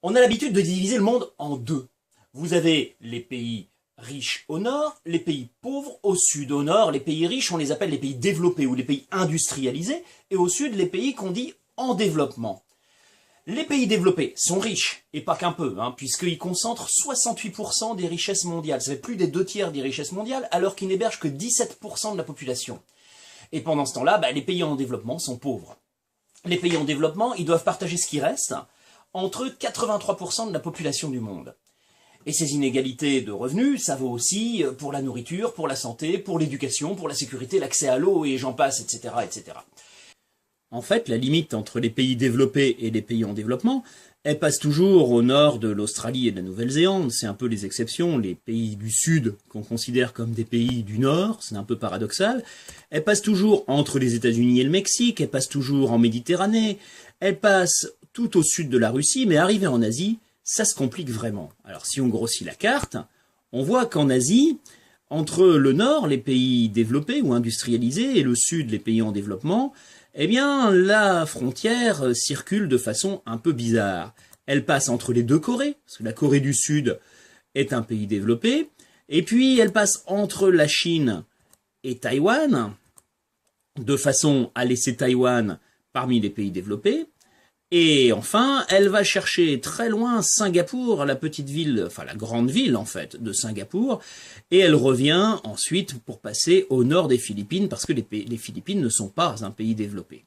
On a l'habitude de diviser le monde en deux. Vous avez les pays riches au nord, les pays pauvres au sud. Au nord, les pays riches, on les appelle les pays développés ou les pays industrialisés, et au sud, les pays qu'on dit en développement. Les pays développés sont riches, et pas qu'un peu, puisqu'ils concentrent 68% des richesses mondiales. Ça fait plus des 2/3 des richesses mondiales, alors qu'ils n'hébergent que 17% de la population. Et pendant ce temps-là, les pays en développement sont pauvres. Les pays en développement, ils doivent partager ce qui reste entre 83% de la population du monde. Et ces inégalités de revenus, ça vaut aussi pour la nourriture, pour la santé, pour l'éducation, pour la sécurité, l'accès à l'eau, et j'en passe, etc., etc. En fait, la limite entre les pays développés et les pays en développement, elle passe toujours au nord de l'Australie et de la Nouvelle-Zélande. C'est un peu les exceptions, les pays du sud qu'on considère comme des pays du nord, c'est un peu paradoxal. Elle passe toujours entre les États-Unis et le Mexique, elle passe toujours en Méditerranée, elle passe tout au sud de la Russie, mais arrivée en Asie, ça se complique vraiment. Alors si on grossit la carte, on voit qu'en Asie, entre le nord, les pays développés ou industrialisés, et le sud, les pays en développement, eh bien, la frontière circule de façon un peu bizarre. Elle passe entre les deux Corées, parce que la Corée du Sud est un pays développé, et puis elle passe entre la Chine et Taïwan, de façon à laisser Taïwan parmi les pays développés, et enfin, elle va chercher très loin Singapour, la petite ville, enfin la grande ville en fait, de Singapour, et elle revient ensuite pour passer au nord des Philippines, parce que les Philippines ne sont pas un pays développé.